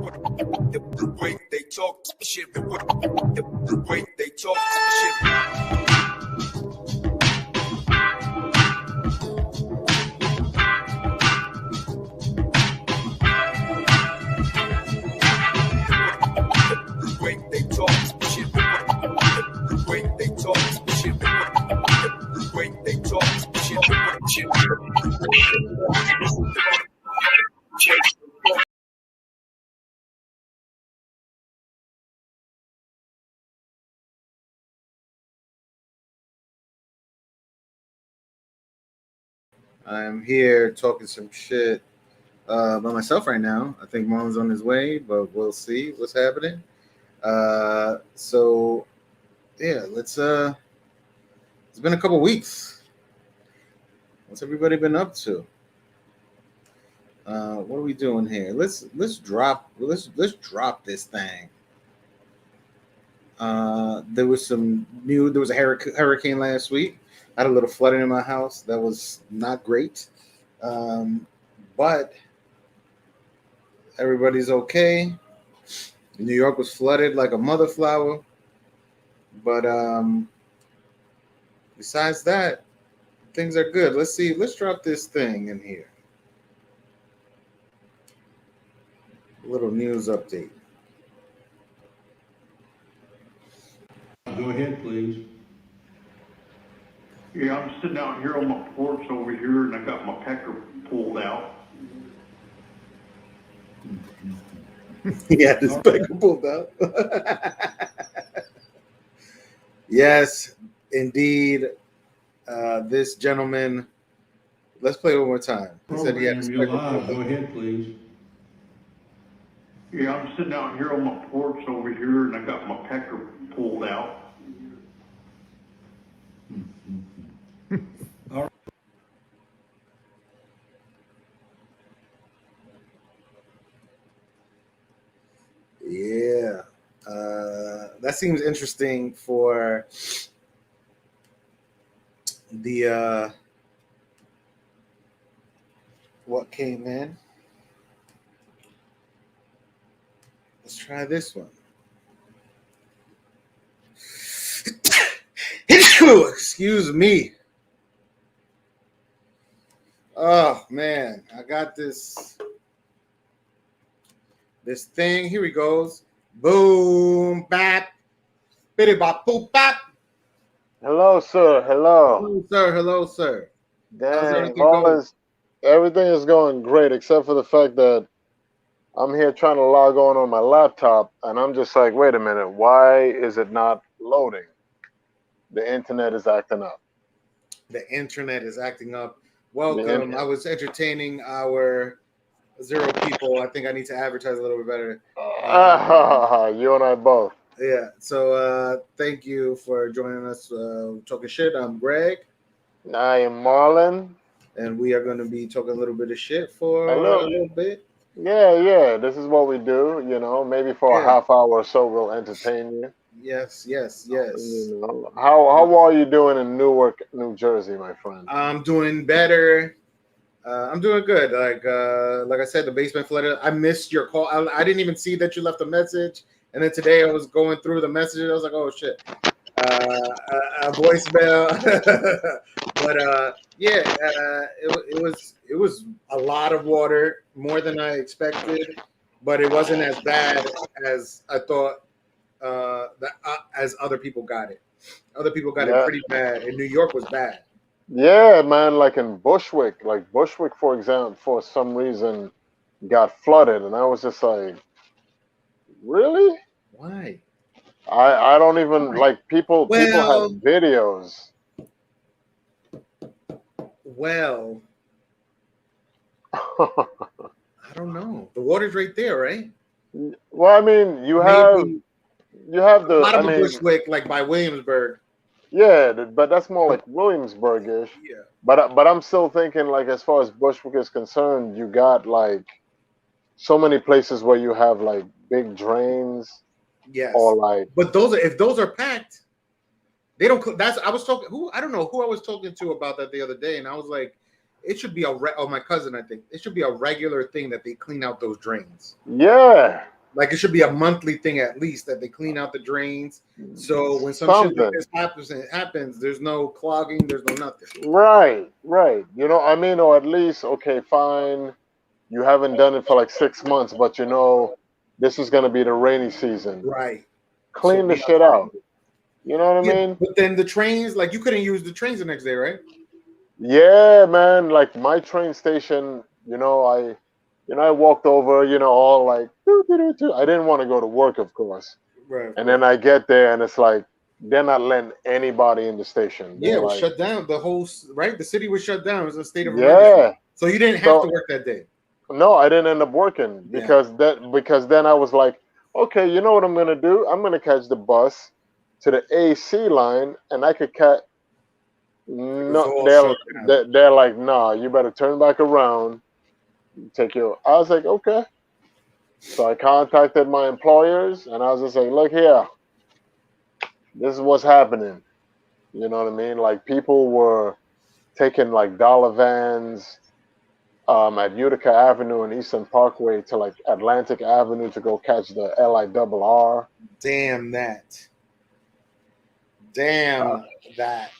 The way they talk shit. The way they talk shit. The way they talk shit. The way they talk shit. The way they talk shit. I'm here talking some shit by myself right now. I think Marlon's on his way, but we'll see what's happening. So yeah, let's it's been a couple weeks. What's everybody been up to? What are we doing here? Let's drop this thing. There was a hurricane last week. I had a little flooding in my house. That was not great. But everybody's okay. New York was flooded like a mother flower. But besides that, things are good. Let's see. Let's drop this thing in here. A little news update. Go ahead, please. Yeah, I'm sitting out here on my porch over here, and I got my pecker pulled out. Yeah, this pecker pulled out. Yes, indeed. This gentleman. Let's play it one more time. He said he had his pecker pulled out. Go ahead, please. Yeah, I'm sitting out here on my porch over here, and I got my pecker pulled out. Yeah, that seems interesting for the what came in. Let's try this one. Excuse me. Oh man, I got this thing. Here he goes. Boom, bap, bitty bop, boop, bap. Hello, sir. Hello. Hello, sir. Hello, sir. How's Dang, everything going? everything is going great except for the fact that I'm here trying to log on my laptop, and I'm just like, wait a minute, why is it not loading? The internet is acting up. The internet is acting up. Welcome. I was entertaining our 0 people. I think I need to advertise a little bit better. You and I both. Yeah. So thank you for joining us talking shit. I'm Greg. I am Marlon. And we are going to be talking a little bit of shit for a little bit. Yeah. This is what we do, maybe for a half hour or so we'll entertain you. Yes. How are you doing in Newark, New Jersey, my friend? I'm doing better. I'm doing good. Like I said, the basement flooded. I missed your call. I didn't even see that you left a message. And then today I was going through the messages. I was like, oh shit, a voicemail. But it was a lot of water, more than I expected. But it wasn't as bad as I thought. As other people got it. Other people got it pretty bad. In New York was bad. Yeah, man, like in Bushwick, for example, for some reason got flooded, and I was just like, really? Why? I don't even like people have videos. Well, I don't know. The water's right there, right? Well, I mean, you have the bottom of Bushwick, like by Williamsburg. Yeah, but that's more like Williamsburg-ish. Yeah. But I'm still thinking, like, as far as Bushwick is concerned, you got like so many places where you have like big drains. Yes. Or like, but if those are packed, they don't. I was talking. I don't know who I was talking to about that the other day, and I was like, it should be my cousin. I think it should be a regular thing that they clean out those drains. Yeah. Like it should be a monthly thing at least that they clean out the drains. So when some shit like this happens, there's no clogging, there's no nothing. Right, right. You know, I mean, or at least, okay, fine. You haven't done it for like 6 months, but you know, this is gonna be the rainy season. Right. So Clean the shit out. You know what I mean? But then the trains, like you couldn't use the trains the next day, right? Yeah, man. Like my train station, I walked over, all like, doo, doo, doo, doo. I didn't want to go to work, of course. Right. And then I get there and it's like, they're not letting anybody in the station. Yeah, They're it was like, shut down. The whole, right? The city was shut down. It was a state of yeah. emergency. So you didn't have to work that day. No, I didn't end up working because then I was like, okay, you know what I'm gonna do? I'm gonna catch the bus to the AC line and I could catch. No, they're like, nah, you better turn back around. Take your. I was like, okay. So I contacted my employers and I was just like, look here, this is what's happening. You know what I mean? Like people were taking like dollar vans at Utica Avenue and Eastern Parkway to like Atlantic Avenue to go catch the LIRR. Damn that. Damn that.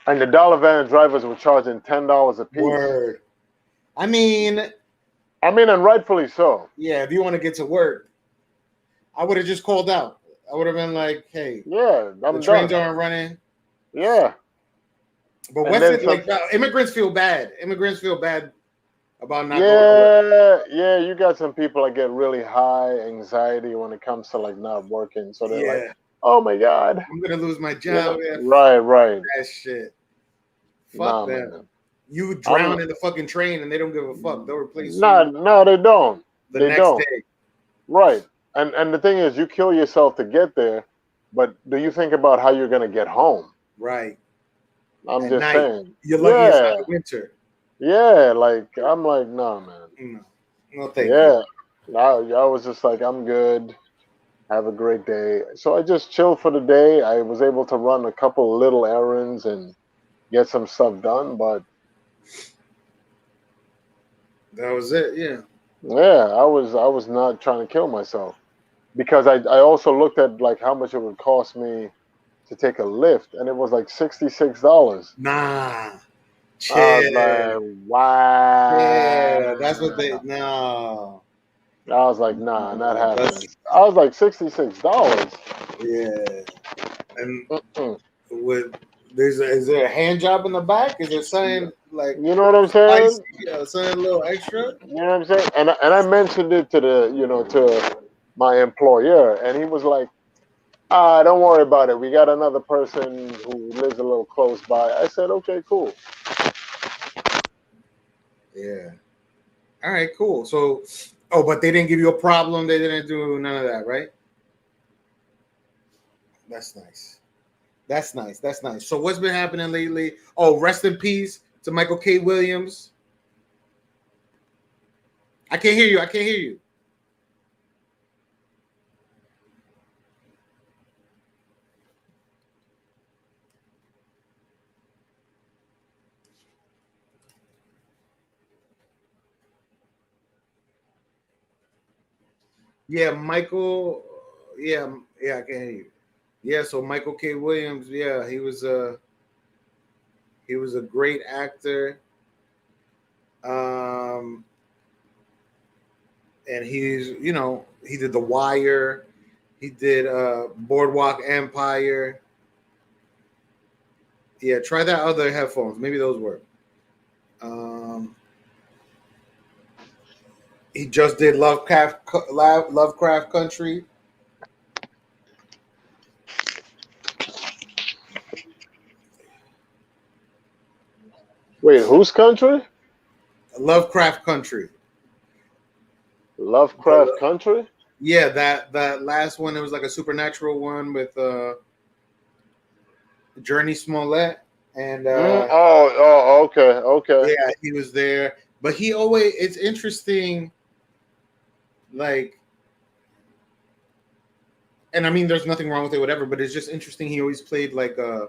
And the dollar van drivers were charging $10 a piece. Word. I mean, and rightfully so. Yeah, if you want to get to work, I would have just called out. I would have been like, "Hey, the trains aren't running." Yeah. But immigrants feel bad. Immigrants feel bad about not going to work. Yeah, you got some people that get really high anxiety when it comes to like not working. So they're like, "Oh my God, I'm gonna lose my job." Yeah. Right. That shit. Fuck them. Man. You drown in the fucking train and they don't give a fuck. They'll replace you. No, they don't. The next day. Right. And the thing is, you kill yourself to get there, but do you think about how you're gonna get home? Right. I'm just saying. You're lucky it's not winter. Yeah, like I'm like, nah, man. No, thank you. I was just like, I'm good. Have a great day. So I just chilled for the day. I was able to run a couple little errands and get some stuff done, but that was it. Yeah. Yeah, I was not trying to kill myself because I also looked at like how much it would cost me to take a lift, and it was like $66. Nah. Chill. I was like, wow. Yeah, that's what they. No. I was like, nah, not happening. I was like $66. Yeah. And is there a hand job in the back? Is there something like, you know what I'm saying? Something a little extra? You know what I'm saying? And I mentioned it to to my employer, and he was like, don't worry about it. We got another person who lives a little close by. I said, okay, cool. Yeah. All right, cool. So, but they didn't give you a problem. They didn't do none of that, right? That's nice. That's nice. So what's been happening lately? Oh, rest in peace to Michael K. Williams. I can't hear you. Yeah, Michael. Yeah, I can hear you. Yeah, so Michael K. Williams. Yeah, he was a great actor. And he's, he did The Wire. He did Boardwalk Empire. Yeah, try that other headphones. Maybe those work. He just did Lovecraft Country. Wait, whose country? Lovecraft Country. Lovecraft Country? Yeah, that last one. It was like a supernatural one with Journey Smollett and okay. Yeah, he was there. But it's interesting, like, and I mean there's nothing wrong with it, whatever, but it's just interesting. He always played like a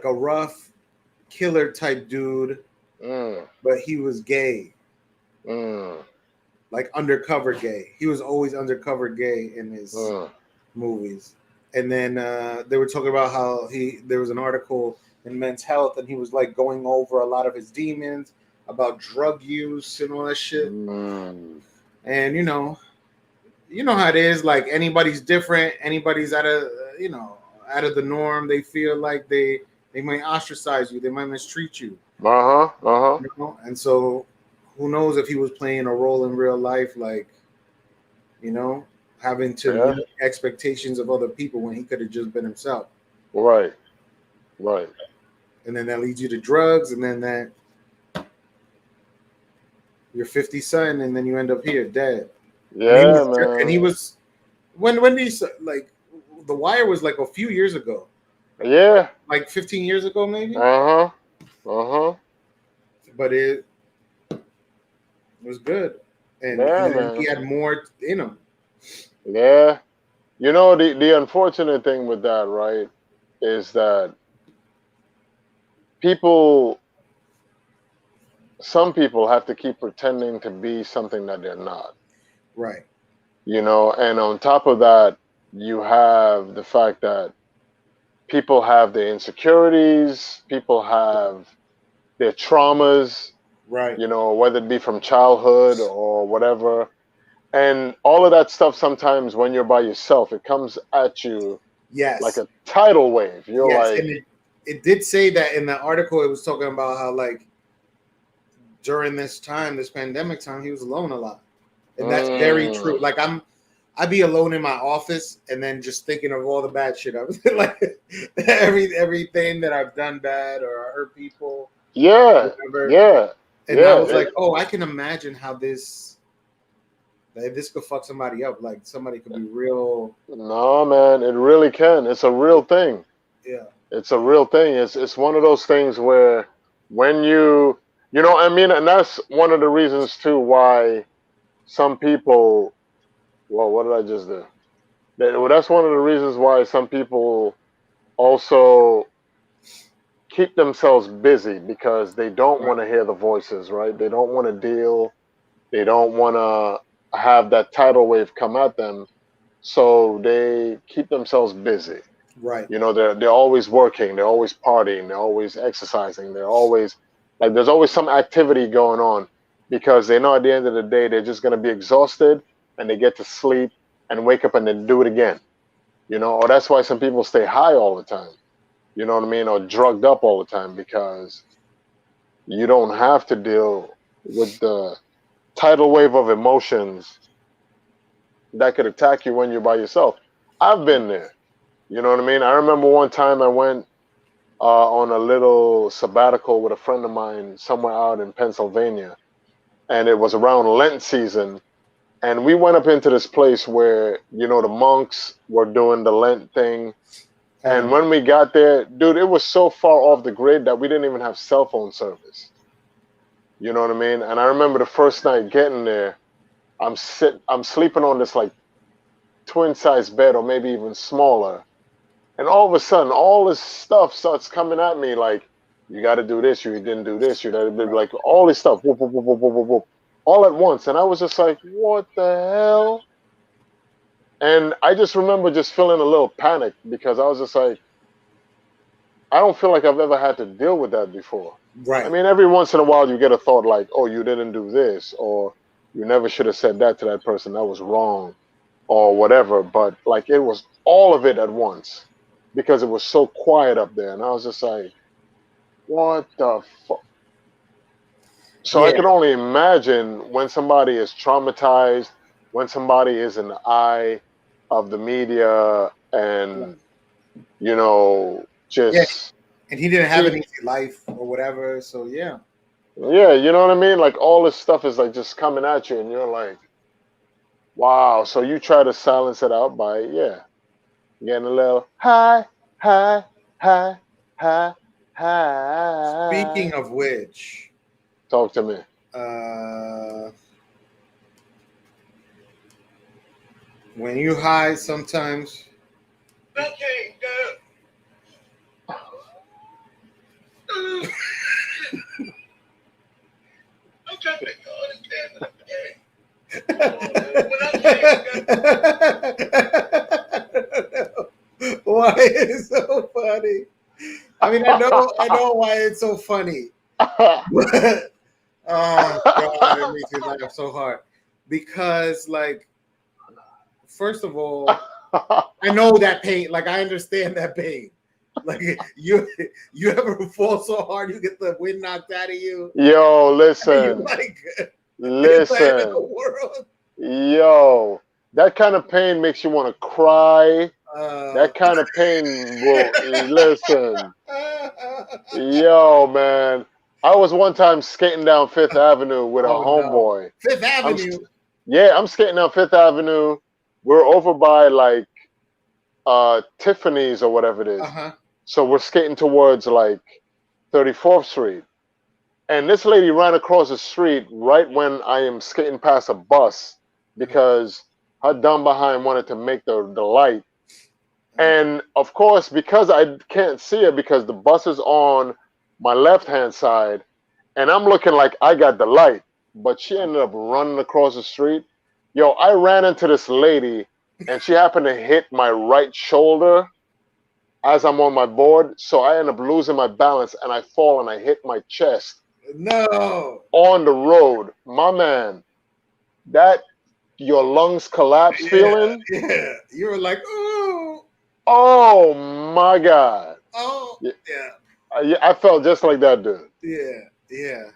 rough killer type dude, but he was gay. like undercover gay. He was always undercover gay in his movies. And then they were talking about how there was an article in Men's Health, and he was like going over a lot of his demons about drug use and all that shit. And you know how it is. Like anybody's different. Anybody's out of the norm. They feel like they might ostracize you. They might mistreat you. You know? And so, who knows if he was playing a role in real life, like, having to meet expectations of other people when he could have just been himself. Right. And then that leads you to drugs, and then that you're 50 Cent, and then you end up here dead. Yeah, man. And he was when he like The Wire was like a few years ago. Yeah. Like 15 years ago, maybe. But it was good, and he had more in him. Yeah. You know, the unfortunate thing with that, right, is that some people have to keep pretending to be something that they're not. Right. You know, and on top of that, you have the fact that people have their insecurities, people have their traumas, right? You know, whether it be from childhood or whatever. And all of that stuff, sometimes when you're by yourself, it comes at you like a tidal wave. You're like, and it did say that in the article. It was talking about how, like, during this pandemic time, he was alone a lot, and that's very true. Like, I'd be alone in my office and then just thinking of all the bad shit I was like everything that I've done bad or hurt people. Yeah. And I was like, oh, I can imagine how this could fuck somebody up. Like, somebody could be real. No, man, it really can. It's a real thing. Yeah. It's a real thing. It's one of those things where when you know, I mean, and that's one of the reasons too why some people. Well, what did I just do? That's one of the reasons why some people also keep themselves busy, because they don't want to hear the voices, right? They don't want to deal. They don't want to have that tidal wave come at them. So they keep themselves busy. Right. You know, they're always working. They're always partying. They're always exercising. They're always like, there's always some activity going on, because they know at the end of the day, they're just going to be exhausted, and they get to sleep and wake up and then do it again. You know, or that's why some people stay high all the time. You know what I mean? Or drugged up all the time, because you don't have to deal with the tidal wave of emotions that could attack you when you're by yourself. I've been there. You know what I mean? I remember one time I went on a little sabbatical with a friend of mine somewhere out in Pennsylvania, and it was around Lent season. And we went up into this place where, you know, the monks were doing the Lent thing. And when we got there, dude, it was so far off the grid that we didn't even have cell phone service. You know what I mean? And I remember the first night getting there, I'm sleeping on this like twin size bed, or maybe even smaller. And all of a sudden, all this stuff starts coming at me, like, you got to do this, you didn't do this, you got to do, like, all this stuff, whoop, whoop, whoop, whoop, whoop, whoop, all at once. And I was just like, what the hell? And I just remember just feeling a little panicked, because I was just like, I don't feel like I've ever had to deal with that before. Right. I mean, every once in a while you get a thought like, oh, you didn't do this, or you never should have said that to that person, that was wrong, or whatever. But like, it was all of it at once, because it was so quiet up there. And I was just like, what the fuck? So I can only imagine when somebody is traumatized, when somebody is in the eye of the media, and, you know, just... And he didn't have an easy life or whatever, so yeah. Yeah, you know what I mean? Like, all this stuff is like just coming at you, and you're like, wow. So you try to silence it out by, getting a little high. Speaking of which, talk to me. When you high, sometimes. Okay, go. I'm trying to go on the Why is it so funny? I mean, I know why it's so funny, but oh god, it makes me laugh so hard because, like, first of all, I know that pain. Like, I understand that pain. Like, you ever fall so hard you get the wind knocked out of you, Yo, and you're listen, like, it's the end of the listen, world. yo, that kind of pain makes you want to cry. Uh, That kind of pain will listen. Yo, man, I was one time skating down Fifth Avenue with a oh no, homeboy. Fifth I'm Avenue. yeah, I'm skating down Fifth Avenue. We're over by like Tiffany's or whatever it Uh is. huh. So we're skating towards like 34th Street. And this lady ran across the street right when I am skating past a bus because her dumb behind wanted to make the light. And of course, because I can't see her because the bus is on my left hand side, and I'm looking like I got the light, but she ended up running across the street. Yo, I ran into this lady, and she happened to hit my right shoulder as I'm on my board, so I end up losing my balance, and I fall and I hit my chest No. on the road. My man, that your lungs collapse Yeah, feeling? yeah. You were like, oh, Oh my God. oh, Yeah, yeah, I felt just like that dude. yeah, yeah. And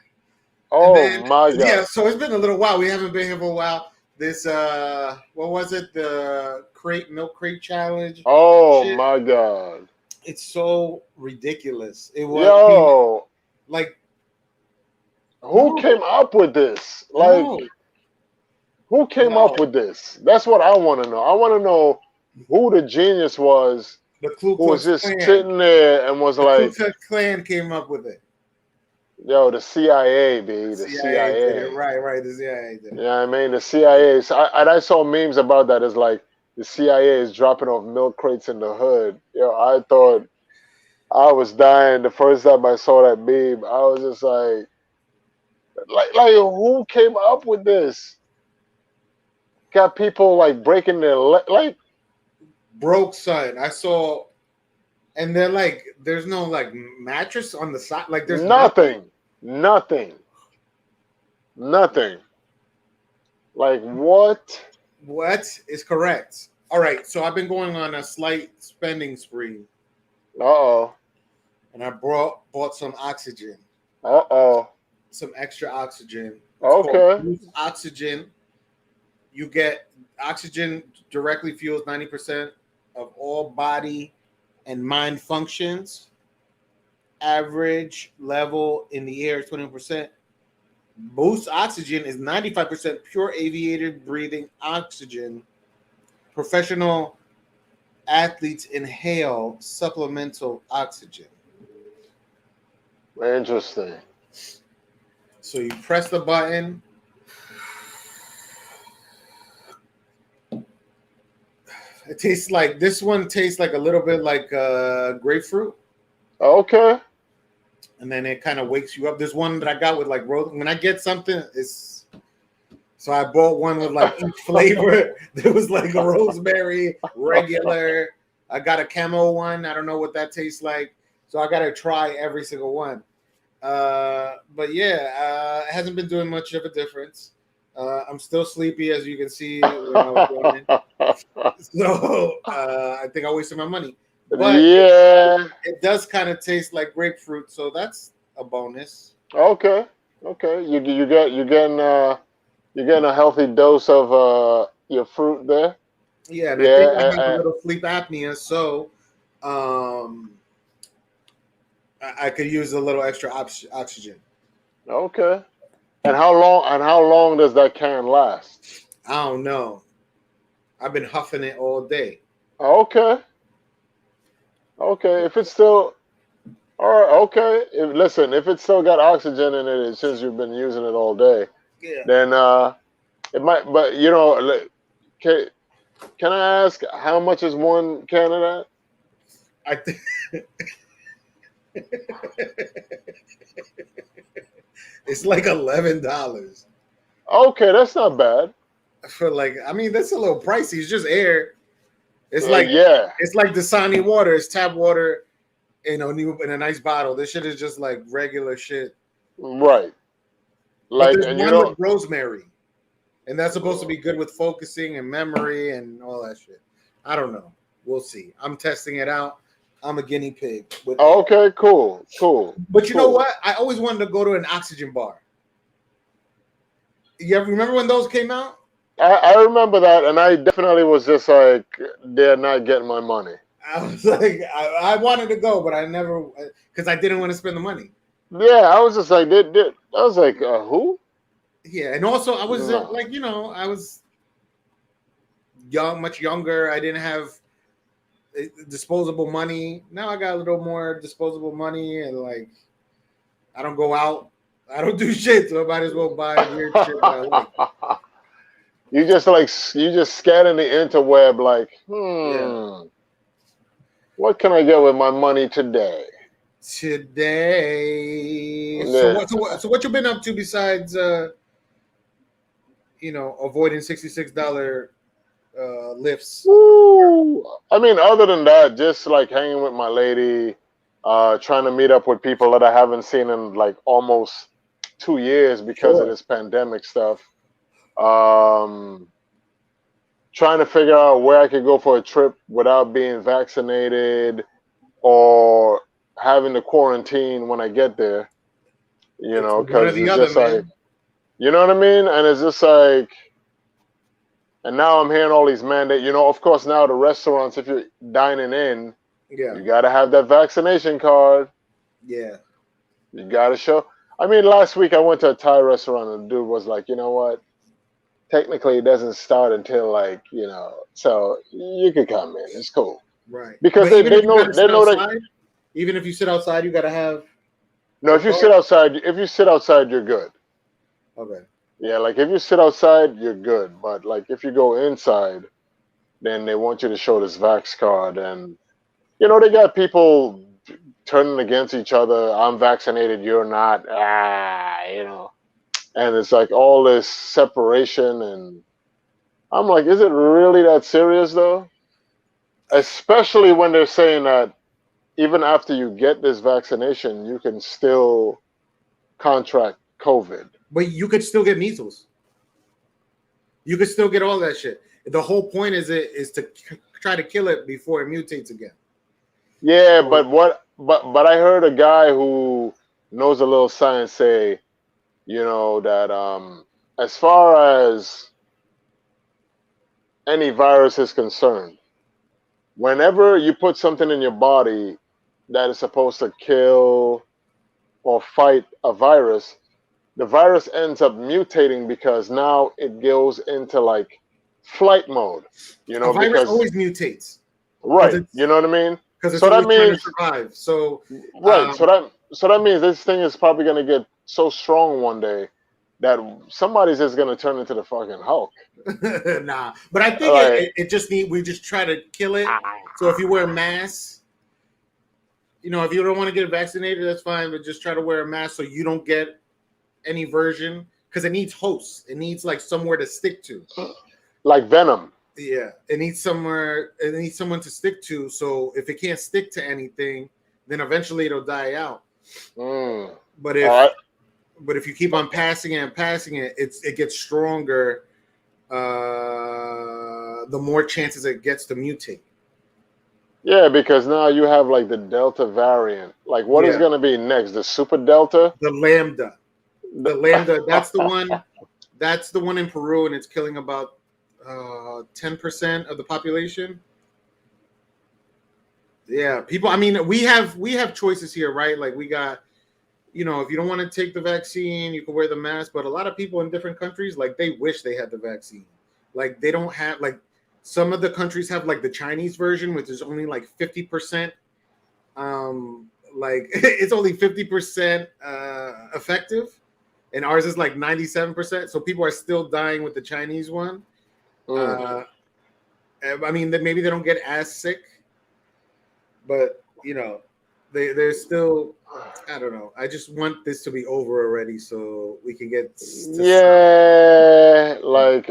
Oh then, my yeah. God. So it's been a little while. We haven't been here for a while. This, what was it? The milk crate challenge. Oh Shit. my God. It's so ridiculous. It was. I mean, Yo, like, who came up with this? Like, no, who came up no. with this? That's what I want to know. I want to know who the genius was The Ku who was Klux just Klan. sitting there and was The Ku like, Klux Klan came up with it. yo, the CIA, B, the CIA did it. CIA. Right, right. The CIA did it. Yeah, I mean, the CIA. So I saw memes about that. It's like the CIA is dropping off milk crates in the hood. Yo, I thought I was dying the first time I saw that meme. I was just like, who came up with this? Got people like breaking their like, Broke son. I saw, and they're like, there's no like mattress on the side. Like, there's nothing. nothing. Like what? What is correct? All right. So I've been going on a slight spending spree, Uh-oh. and I bought some oxygen, Uh-oh. some extra oxygen. It's Okay. called Boost Oxygen. You get oxygen directly fuels 90% of all body and mind functions. Average level in the air is 20%. Boost Oxygen is 95% pure aviator breathing oxygen. Professional athletes inhale supplemental oxygen. Interesting. So you press the button. It tastes like, this one tastes like a little bit like grapefruit, Okay. and then it kind of wakes you up. There's one that I got with like rose. When I get something, it's so I bought one with like each flavor. There was like a rosemary, regular. I got a camo one. I don't know what that tastes like, so I gotta try every single one. But yeah, it hasn't been doing much of a difference. I'm still sleepy, as you can see when I was doing it. So I think I wasted my money. But Yeah. it does kind of taste like grapefruit, so that's a bonus. Okay. Okay. You're getting a healthy dose of your fruit there. Yeah, and I think I have a Yeah. little sleep apnea, so I could use a little extra oxygen. Okay. And how long does that can last? I don't know. I've been huffing it all day. Okay. Okay. If it's still all right, okay. If it's still got oxygen in it since you've been using it all day, Yeah. then it might. But can I ask how much is one can of that? I think it's like $11. Okay, that's not bad. for like, I mean, that's a little pricey. It's just air. It's Yeah, it's like Dasani water. It's tap water in a nice bottle. This shit is just like regular shit. right. But Like, there's and one with rosemary, and that's supposed to be good with focusing and memory and all that shit. I don't know. We'll see. I'm testing it out. I'm a guinea pig. With air. okay, cool. But you know cool. what? I always wanted to go to an oxygen bar. You ever remember when those came out? I remember that, and I definitely was just like, they're not getting my money. I was like, I wanted to go, but I never, because I didn't want to spend the money. Yeah, I was just like, I was like, who? Yeah, and also I was No. like, I was young, much younger. I didn't have disposable money. Now I got a little more disposable money, and like, I don't go out. I don't do shit, so I might as well buy weird shit that I like. You just scanning the interweb like, Yeah. what can I get with my money today? Today. Yeah. So what you been up to besides avoiding $66 lifts? Woo. I mean, other than that, just like hanging with my lady, trying to meet up with people that I haven't seen in like almost 2 years because of Sure. this pandemic stuff. Trying to figure out where I could go for a trip without being vaccinated or having to quarantine when I get there, It's one or because the it's other, just like, man. you know what I mean? And it's just like, and now I'm hearing all these mandates, of course, now the restaurants, if you're dining in, Yeah. you got to have that vaccination card. Yeah. You got to show. I mean, last week I went to a Thai restaurant and the dude was like, you know what? Technically, it doesn't start until like, so you could come in. It's cool. Right. Because But they, even they if you know gotta they sit know that. outside, even if you sit outside, you gotta have No, that card. if you sit outside, you're good. Okay. Yeah, like if you sit outside, you're good. But like if you go inside, then they want you to show this Vax card, and they got people turning against each other. I'm vaccinated, you're not. And it's like all this separation, and I'm like, is it really that serious though? Especially when they're saying that even after you get this vaccination, you can still contract COVID. But you could still get measles. You could still get all that shit. The whole point is to try to kill it before it mutates again. Yeah, So, but I heard a guy who knows a little science say, that as far as any virus is concerned, whenever you put something in your body that is supposed to kill or fight a virus, the virus ends up mutating because now it goes into like flight mode, a virus because always mutates because right, you know what I mean? it's So that always trying to means survive. So right, so that means this thing is probably gonna get so strong one day that somebody's just gonna turn into the fucking Hulk. nah. But I think Like, we just try to kill it. So if you wear masks, if you don't want to get vaccinated, that's fine, but just try to wear a mask so you don't get any version because it needs hosts. It needs like somewhere to stick to. like Venom. Yeah, it needs somewhere. It needs someone to stick to. So if it can't stick to anything, then eventually it'll die out. Mm. But All right. if you keep on passing it, it gets stronger. The more chances it gets to mutate. Yeah, because now you have like the Delta variant. Like, what is Yeah. gonna be next? The Super Delta? The Lambda. The Lambda. That's the one. That's the one in Peru, and it's killing about 10% of the population. Yeah, people. I mean, we have choices here, right? Like we got, if you don't want to take the vaccine, you can wear the mask. But a lot of people in different countries, like they wish they had the vaccine. Like they don't have like some of the countries have like the Chinese version, which is only like 50%. Like it's only 50% effective, and ours is like 97%. So people are still dying with the Chinese one. Mm. I mean, maybe they don't get as sick, but There's still, I don't know. I just want this to be over already so we can get to Yeah, like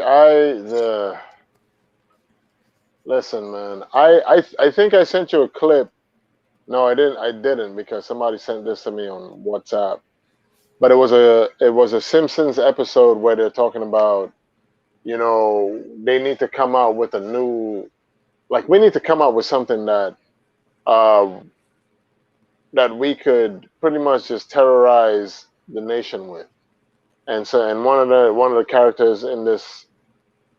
listen, man. I think I sent you a clip. No, I didn't. I didn't because somebody sent this to me on WhatsApp. But it was a Simpsons episode where they're talking about, they need to come out with a new, like, we need to come out with something uh that we could pretty much just terrorize the nation with. And so, and one of the characters in this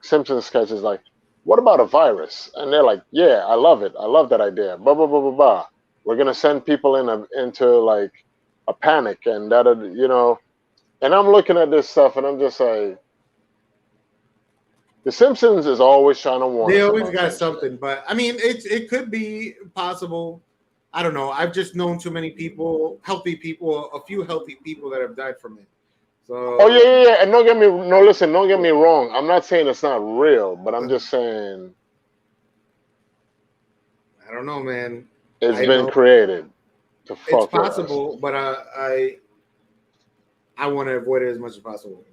Simpsons sketch is like, "What about a virus?" And they're like, "Yeah, I love it. I love that idea. Blah blah blah blah blah. We're gonna send people into like a panic and that, And I'm looking at this stuff and I'm just like, The Simpsons is always trying to warn They us always about got some shit. something, but I mean, it could be possible. I don't know. I've just known too many people, healthy people, a few healthy people that have died from it. Oh So yeah, yeah, yeah. And don't get me wrong. I'm not saying it's not real, but I'm just saying I don't know, man. it's I been know created to it's fuck with us. possible, but I want to avoid it as much as possible.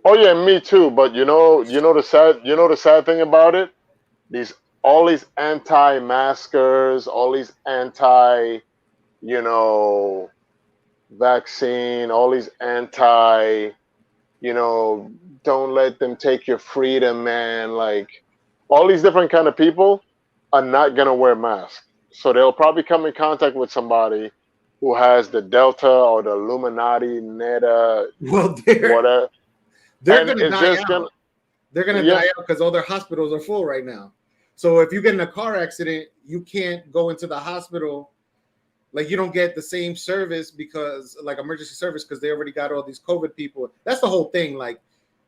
Oh yeah, me too. But you know the sad thing about it. These all these anti-maskers, all these you know, vaccine, all these you know, don't let them take your freedom, man. Like all these different kind of people are not gonna wear masks. So they'll probably come in contact with somebody who has the Delta or the Illuminati, Neta, Well, they're they're and gonna it's die just gonna, out. They're gonna yeah, die out because all their hospitals are full right now. So if you get in a car accident, you can't go into the hospital. Like you don't get the same service because like emergency service because they already got all these COVID people. That's the whole thing. Like,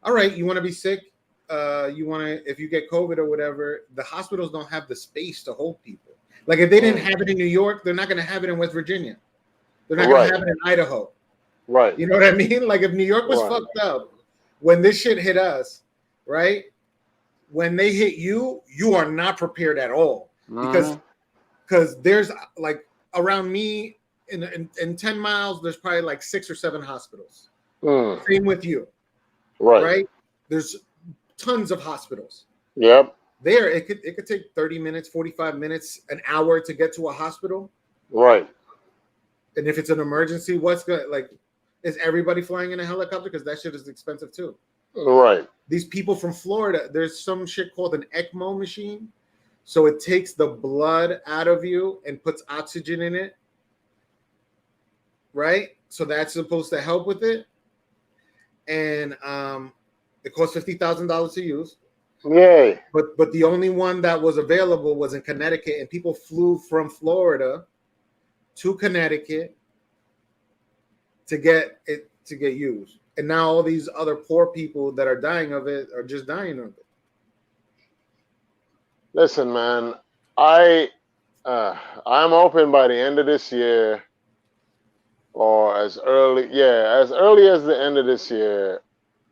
all right, you want to be sick, you want to if you get COVID or whatever, the hospitals don't have the space to hold people. Like if they didn't have it in New York, they're not going to have it in West Virginia. They're not going to right, have it in Idaho. right, You know what I mean? Like if New York was right. fucked up when this shit hit us, right? When they hit you, you are not prepared at all because Hmm. there's like around me in 10 miles, there's probably like 6 or 7 hospitals. Mm, Same with you, right. right? There's tons of hospitals. Yep. There, it could take 30 minutes, 45 minutes, an hour to get to a hospital. Right. And if it's an emergency, what's good? Like, is everybody flying in a helicopter? Because that shit is expensive too. Right. These people from Florida, there's some shit called an ECMO machine. So it takes the blood out of you and puts oxygen in it. Right? So that's supposed to help with it. And it costs $50,000 to use. Yay. But the only one that was available was in Connecticut, and people flew from Florida to Connecticut to get used. And now all these other poor people that are dying of it are just dying of it. Listen, man. I I'm hoping by the end of this year, or as early as the end of this year,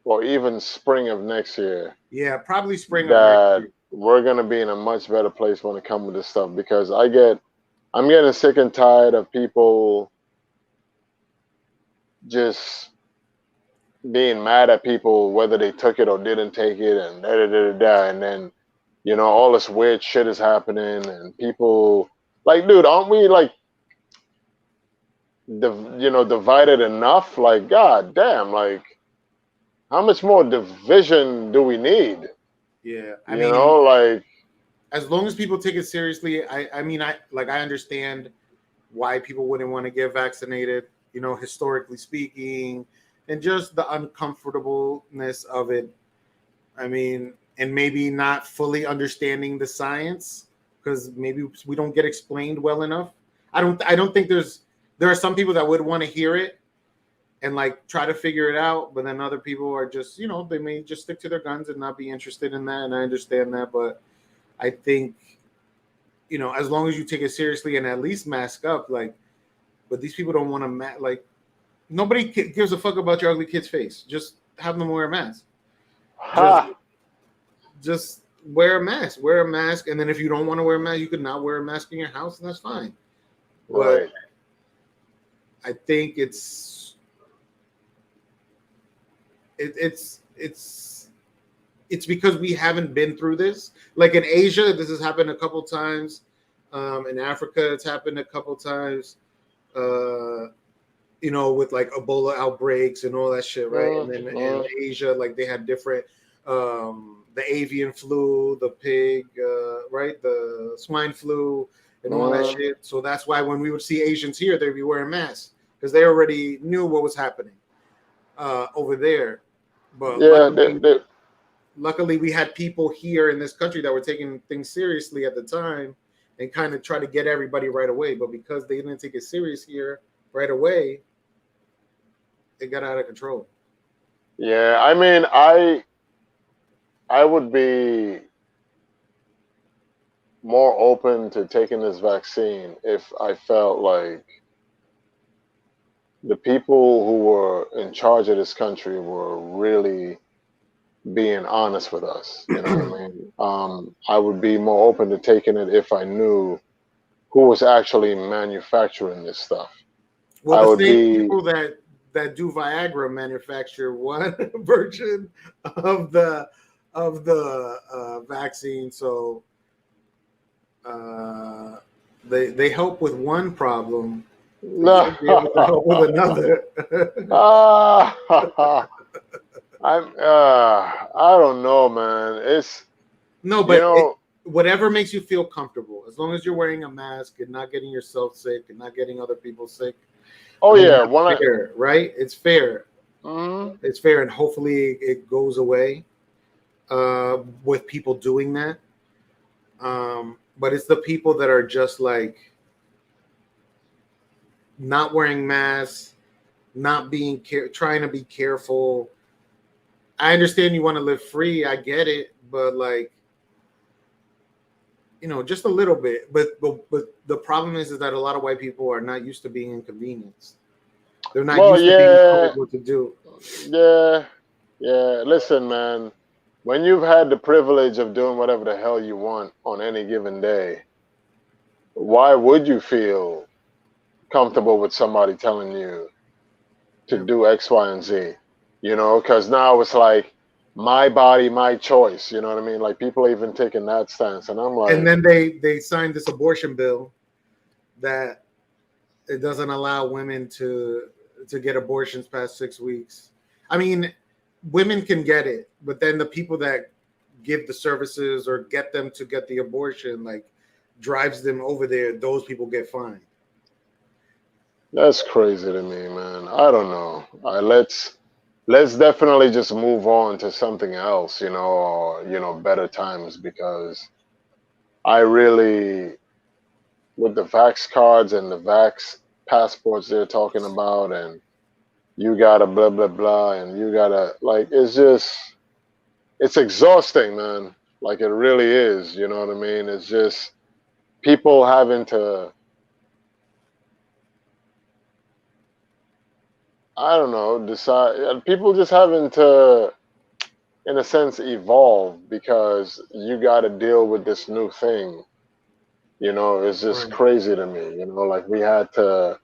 or even spring of next year, Yeah, probably spring of next that year. we're gonna be in a much better place when it comes to this stuff because I'm getting sick and tired of people just being mad at people whether they took it or didn't take it and da da da da da, and then all this weird shit is happening and people like, dude, aren't we like divided enough? Like, god damn, like how much more division do we need? Yeah, I mean, Like, as long as people take it seriously, I mean, I understand why people wouldn't want to get vaccinated, historically speaking, and just the uncomfortableness of it. I mean, and maybe not fully understanding the science because maybe we don't get explained well enough. I don't think there are some people that would want to hear it and like try to figure it out, but then other people are just, they may just stick to their guns and not be interested in that. And I understand that, but I think, as long as you take it seriously and at least mask up, like, but these people don't want to like, nobody gives a fuck about your ugly kid's face. Just have them wear a mask. ha, Just wear a mask. Wear a mask, and then if you don't want to wear a mask, you could not wear a mask in your house, and that's fine. But right. I think it's because we haven't been through this. Like in Asia, this has happened a couple times. In Africa, it's happened a couple times. With like Ebola outbreaks and all that shit, right? And then in Asia, like they had different, the avian flu, the pig, right? The swine flu and all that shit. So that's why when we would see Asians here, they'd be wearing masks because they already knew what was happening over there. But luckily, we had people here in this country that were taking things seriously at the time and kind of try to get everybody right away. But because they didn't take it serious here right away, it got out of control. Yeah, I mean, I would be more open to taking this vaccine if I felt like the people who were in charge of this country were really being honest with us. You know what I mean? I would be more open to taking it if I knew who was actually manufacturing this stuff. Well, the same people that do Viagra manufacture one version of the vaccine, so they help with one problem. No, be able to help with another. I don't know, man. It's whatever makes you feel comfortable, as long as you're wearing a mask and not getting yourself sick and not getting other people sick. Oh yeah, fair, right? It's fair. Mm-hmm. It's fair, and hopefully it goes away with people doing that. But it's the people that are just like not wearing masks, not being trying to be careful. I understand you want to live free. I get it, but like, just a little bit. But the problem is that a lot of white people are not used to being inconvenienced. They're not used to being told what to do. Yeah. Listen, man. When you've had the privilege of doing whatever the hell you want on any given day, why would you feel comfortable with somebody telling you to do X, Y, and Z? Because now it's like my body, my choice. You know what I mean? Like people are even taking that stance, and I'm like. And then they signed this abortion bill that it doesn't allow women to get abortions past 6 weeks. I mean, women can get it, but then the people that give the services or get them to get the abortion, like drives them over there, those people get fined. That's crazy to me, man. I don't know. Let's definitely just move on to something else, or better times, because I really, with the vax cards and the vax passports they're talking about, and you gotta blah blah blah, and you gotta like, it's exhausting, man. Like it really is. You know what I mean? It's just people having to. I don't know, decide. People just having to, in a sense, evolve because you got to deal with this new thing. It's just crazy to me. Like we had to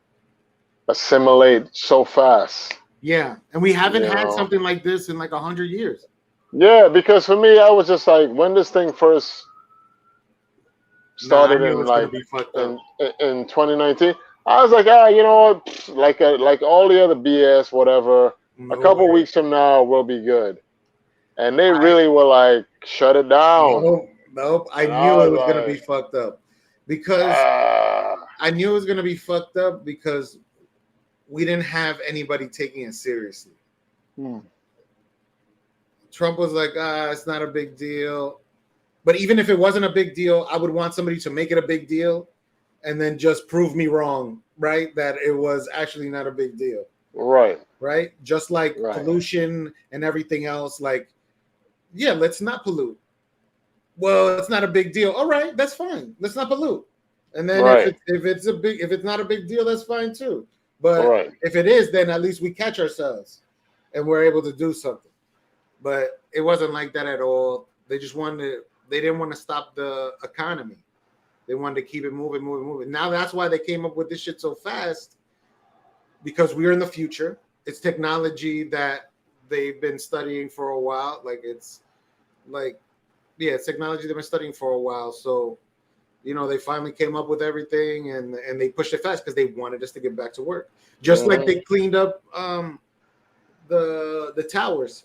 assimilate so fast. Yeah, and we haven't had something like this in like 100 years. Yeah, because for me, I was just like, when this thing first started in 2019. I was like, like all the other BS, whatever. A couple weeks from now, we'll be good. And they really were like, shut it down. Nope. I knew it was gonna be fucked up because I knew it was gonna be fucked up because we didn't have anybody taking it seriously. Trump was like, it's not a big deal. But even if it wasn't a big deal, I would want somebody to make it a big deal and then just prove me wrong, right? That it was actually not a big deal. Right? Just like pollution and everything else. Like, yeah, let's not pollute. Well, it's not a big deal. All right, that's fine. Let's not pollute. And then if it's not a big deal, that's fine too. But if it is, then at least we catch ourselves and we're able to do something. But it wasn't like that at all. They didn't want to stop the economy. They wanted to keep it moving. Now that's why they came up with this shit so fast, because we're in the future. It's technology that they've been studying for a while. It's technology they've been studying for a while. So, they finally came up with everything and they pushed it fast because they wanted us to get back to work. Just like they cleaned up the towers.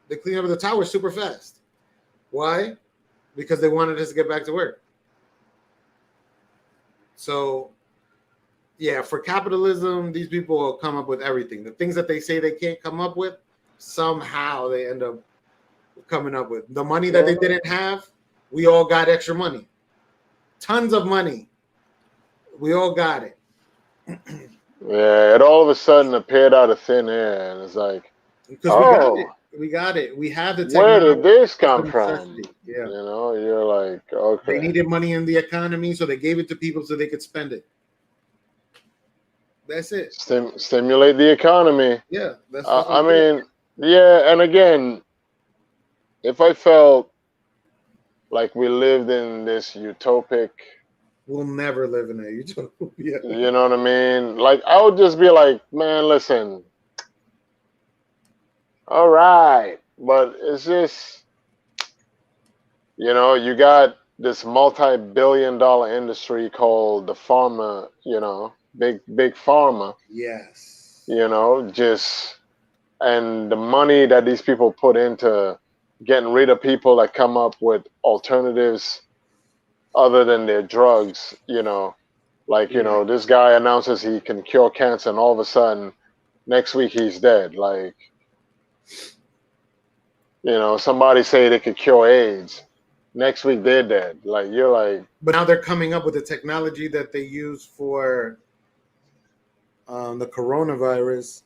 They cleaned up the towers super fast. Why? Because they wanted us to get back to work. So, yeah, for capitalism, these people will come up with everything. The things that they say they can't come up with, somehow they end up coming up with. The money that they didn't have, we all got extra money. Tons of money. We all got it. Yeah, it all of a sudden appeared out of thin air, and it's like, because we got it. We have the where technology. did this come from? Yeah. You're like, okay. They needed money in the economy, so they gave it to people so they could spend it. That's it. Stimulate the economy. Yeah. That's I mean, yeah, and again, if I felt like we lived in this utopic, we'll never live in a utopia. You know what I mean? Like, I would just be like, man, listen, all right, but it's just, you got this multi-billion-dollar industry called the pharma, big pharma. Yes. And the money that these people put into getting rid of people that come up with alternatives other than their drugs, this guy announces he can cure cancer, and all of a sudden, next week he's dead. Like, somebody say they could cure AIDS, next week they're dead. Like, you're like. But now they're coming up with the technology that they use for the coronavirus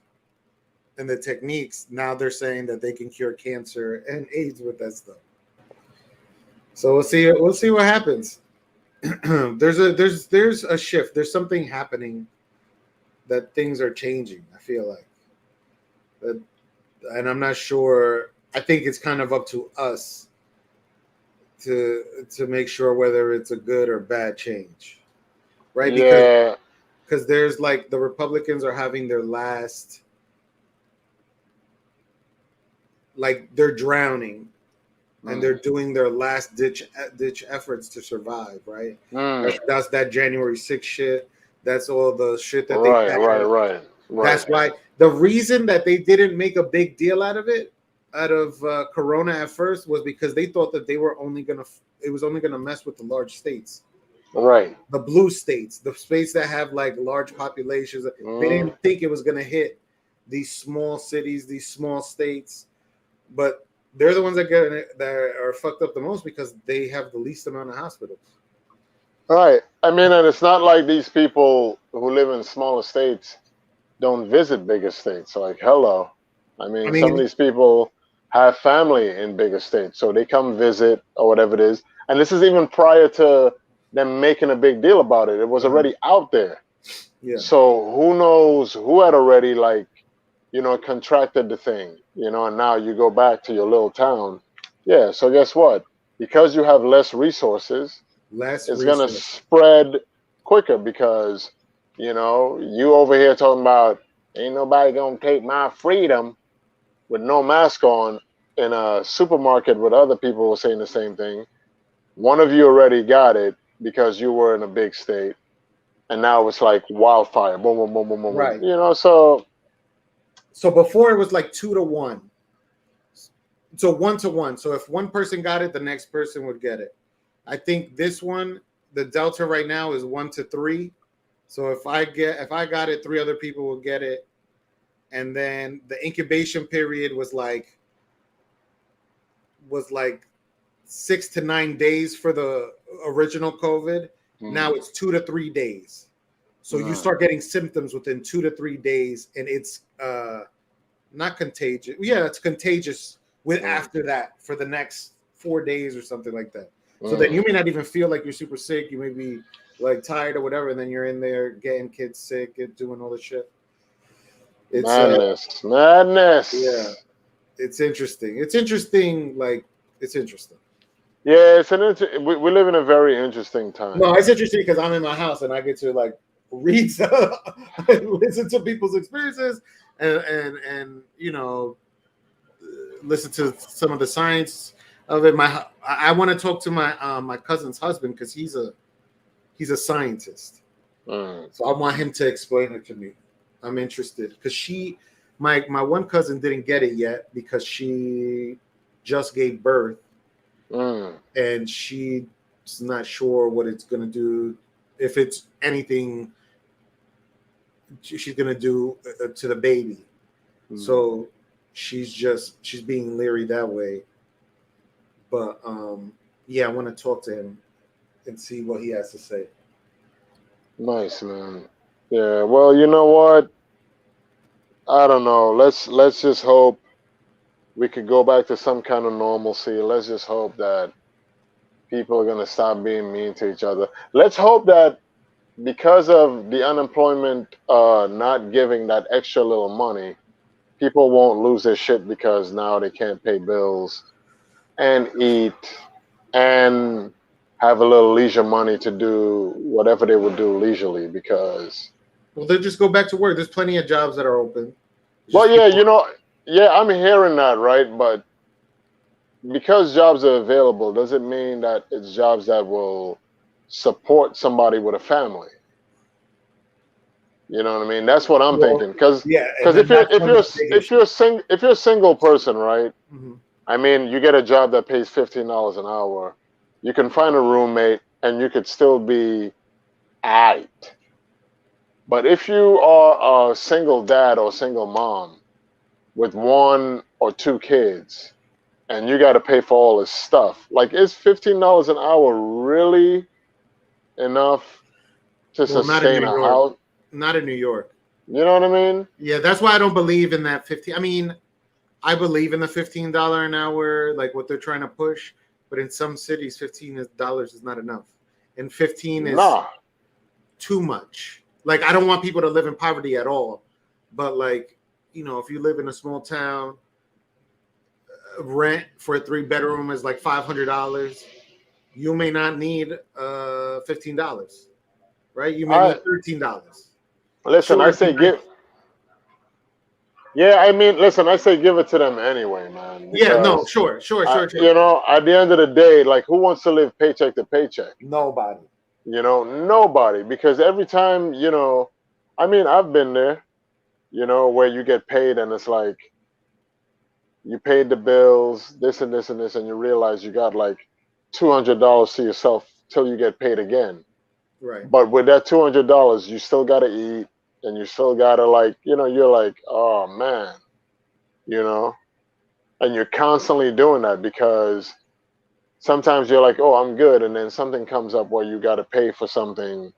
and the techniques. Now they're saying that they can cure cancer and AIDS with that stuff. So we'll see. We'll see what happens. There's a shift. There's something happening that things are changing. I feel like that, and I'm not sure. I think it's kind of up to us to make sure whether it's a good or bad change, right? Because there's like the Republicans are having their last, like they're drowning. And they're doing their last ditch efforts to survive, right? That's that January 6th shit. That's all the shit that Right. That's why the reason that they didn't make a big deal out of Corona at first was because they thought that it was only gonna mess with the large states, right? The blue states, the states that have like large populations. They didn't think it was gonna hit these small cities, these small states, but they're the ones that are fucked up the most because they have the least amount of hospitals. Right. I mean, and it's not like these people who live in smaller states don't visit bigger states. Like, hello. I mean, some of these people have family in bigger states, so they come visit or whatever it is. And this is even prior to them making a big deal about it. It was already out there. Yeah. So who knows who had already contracted the thing, and now you go back to your little town. Yeah, so guess what? Because you have less resources, it's going to spread quicker because, you over here talking about ain't nobody going to take my freedom with no mask on in a supermarket with other people saying the same thing. One of you already got it because you were in a big state, and now it's like wildfire. Boom, boom, boom, boom, boom. Right. So before it was like 2-1. So 1-1. So if one person got it, the next person would get it. I think this one, the delta right now is 1-3. So if I got it, 3 other people will get it. And then the incubation period was like 6 to 9 days for the original COVID. Now it's 2 to 3 days. So you start getting symptoms within 2 to 3 days, and it's not contagious. Yeah, it's contagious after that for the next 4 days or something like that. So then you may not even feel like you're super sick. You may be like tired or whatever, and then you're in there getting kids sick and doing all this shit. It's madness. Yeah, it's interesting. It's interesting. It's interesting. Yeah, we live in a very interesting time. No, it's interesting because I'm in my house and I get to reads, listen to people's experiences, and listen to some of the science of it. I want to talk to my cousin's husband because he's a scientist. So I want him to explain it to me. I'm interested because my one cousin didn't get it yet because she just gave birth and she's not sure what it's gonna do, if it's anything she's gonna do to the baby. So she's being leery that way. But yeah, I want to talk to him and see what he has to say. Nice, man. Yeah. Well, you know what? I don't know. Let's just hope we could go back to some kind of normalcy. Let's just hope that people are gonna stop being mean to each other. Let's hope that because of the unemployment not giving that extra little money, people won't lose their shit because now they can't pay bills and eat and have a little leisure money to do whatever they would do leisurely because Well, they'll just go back to work. There's plenty of jobs that are open. well yeah yeah, I'm hearing that, right? But because jobs are available doesn't mean that it's jobs that will support somebody with a family. You know what I mean? That's what I'm thinking. Because yeah, if you're a single person, right? Mm-hmm. I mean, you get a job that pays $15 an hour. You can find a roommate, and you could still be at. But if you are a single dad or single mom with 1 or 2 kids, and you got to pay for all this stuff, like, is $15 an hour really enough to sustain a house? Not in New York. You know what I mean? Yeah, that's why I don't believe in that 15. I mean, I believe in the $15 an hour, like what they're trying to push. But in some cities, $15 is not enough, and 15 is too much. Like, I don't want people to live in poverty at all, but like, if you live in a small town, rent for a 3-bedroom is like $500. You may not need $15, right? You may need $13. Listen, I say give. Yeah, I mean, listen, I say give it to them anyway, man. Yeah, no, sure. You know, at the end of the day, like, who wants to live paycheck to paycheck? Nobody. Nobody. Because every time, I mean, I've been there, where you get paid and it's like, you paid the bills, this and this and this, and you realize you got like $200 to yourself till you get paid again. Right. But with that $200, you still got to eat. And you still gotta, like, you're like, oh man, and you're constantly doing that because sometimes you're like, oh, I'm good, and then something comes up where you gotta pay for something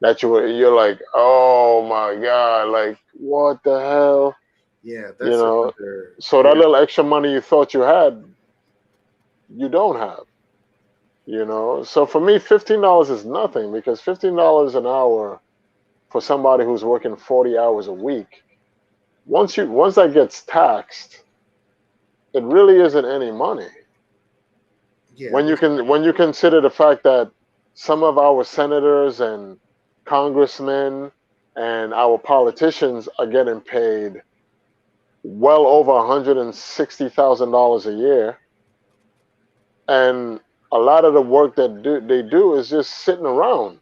that you're like, oh my god, like, what the hell? Yeah, that's so that little extra money you thought you had, you don't have. So for me, $15 is nothing because $15 an hour for somebody who's working 40 hours a week, once that gets taxed, it really isn't any money. Yeah. When you consider the fact that some of our senators and congressmen and our politicians are getting paid well over $160,000 a year, and a lot of the work that they do is just sitting around.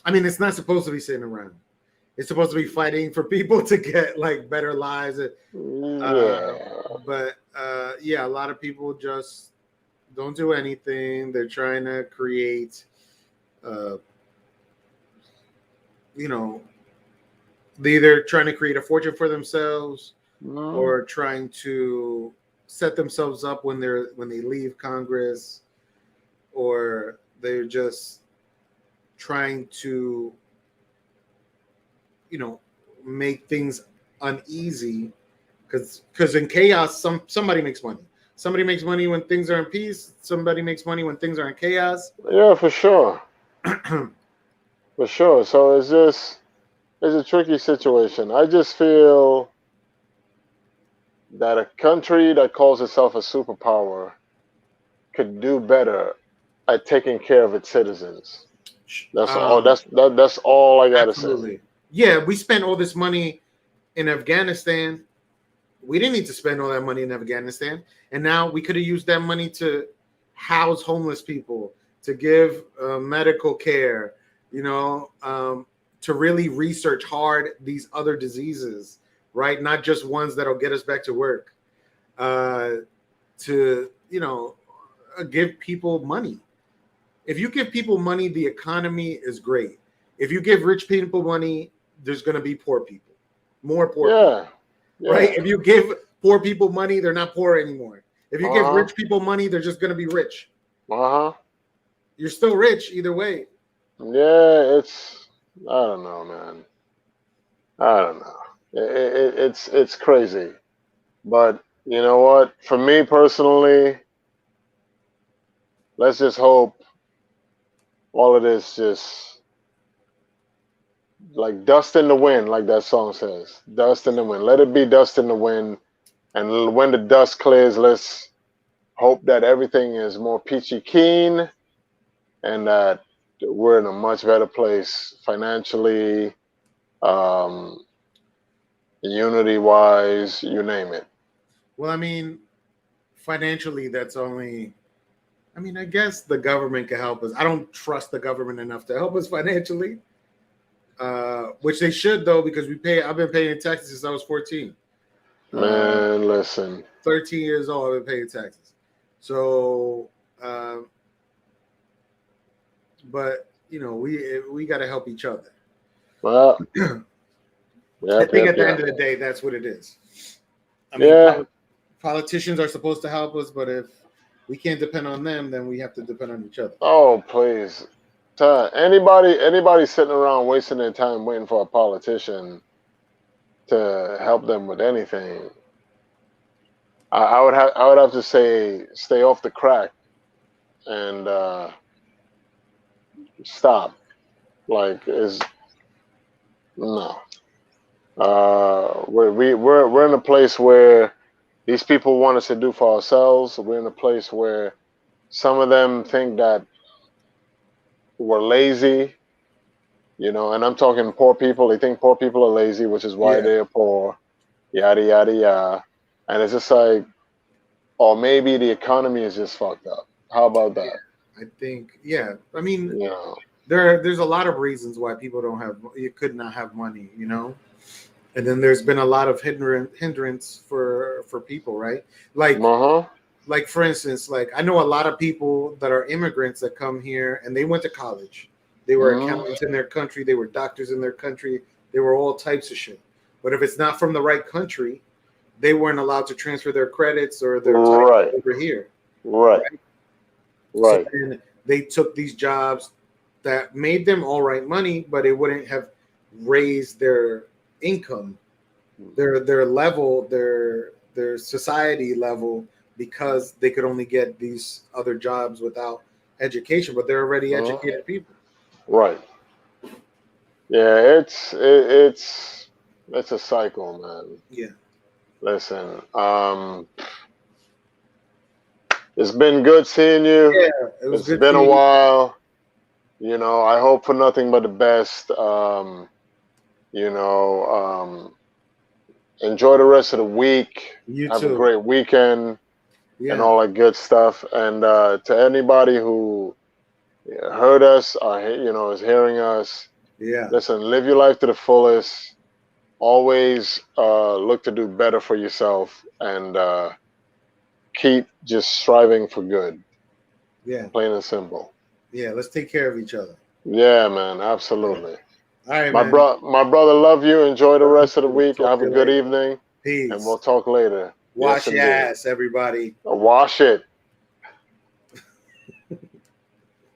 I mean, it's not supposed to be sitting around. It's supposed to be fighting for people to get like better lives. But yeah, a lot of people just don't do anything. They're trying to create, they're either trying to create a fortune for themselves or trying to set themselves up when they leave Congress, or they're just trying to make things uneasy because in chaos somebody makes money. Somebody makes money when things are in peace. Somebody makes money when things are in chaos. Yeah, for sure. For sure. So it's a tricky situation. I just feel that a country that calls itself a superpower could do better at taking care of its citizens. That's all. That's all I gotta say. Absolutely. Yeah, we spent all this money in Afghanistan. We didn't need to spend all that money in Afghanistan, and now we could have used that money to house homeless people, to give medical care, to really research hard these other diseases, right? Not just ones that'll get us back to work. To give people money. If you give people money, the economy is great. If you give rich people money, there's going to be poor people, more poor people, right? If you give poor people money, they're not poor anymore. If you give rich people money, they're just going to be rich. You're still rich either way. Yeah, I don't know, man. I don't know. It's crazy, but you know what? For me personally, let's just hope all of this just like dust in the wind, like that song says. Dust in the wind. Let it be dust in the wind. And when the dust clears, let's hope that everything is more peachy keen and that we're in a much better place financially, unity wise, you name it. Well, I mean, financially, that's only. I mean, I guess the government can help us. I don't trust the government enough to help us financially, which they should though, because I've been paying taxes since I was 14. Man, listen. 13 years old, I've been paying taxes. So, but we got to help each other. Well, I think at the end of the day, that's what it is. I mean, politicians are supposed to help us, but if we can't depend on them, then we have to depend on each other. Oh, please. Anybody sitting around wasting their time waiting for a politician to help them with anything, I would have to say stay off the crack and stop. Like no. We're in a place where these people want us to do for ourselves. We're in a place where some of them think that we're lazy, and I'm talking poor people. They think poor people are lazy, which is why they're poor, yada, yada, yada. And it's just like, or maybe the economy is just fucked up. How about that? I think, I mean, there's a lot of reasons why people you could not have money, and then there's been a lot of hindrance for people, right? Like for instance, like I know a lot of people that are immigrants that come here and they went to college. They were accountants in their country. They were doctors in their country. They were all types of shit. But if it's not from the right country, they weren't allowed to transfer their credits or their title over here. Right. So then they took these jobs that made them all right money, but it wouldn't have raised their income, their level, their society level, because they could only get these other jobs without education, but they're already educated people. Right. Yeah, it's a cycle, man. Yeah. Listen, it's been good seeing you. Yeah, it's been a while. I hope for nothing but the best. Enjoy the rest of the week. Have a great weekend and all that good stuff. And to anybody who heard us or is hearing us, listen, live your life to the fullest. Always look to do better for yourself and keep just striving for good. Yeah. Plain and simple. Yeah, let's take care of each other. Yeah, man, absolutely. All right, my brother, love you. Enjoy the rest of the week. Have a good evening. Peace. And we'll talk later. Wash your ass, everybody. Wash it.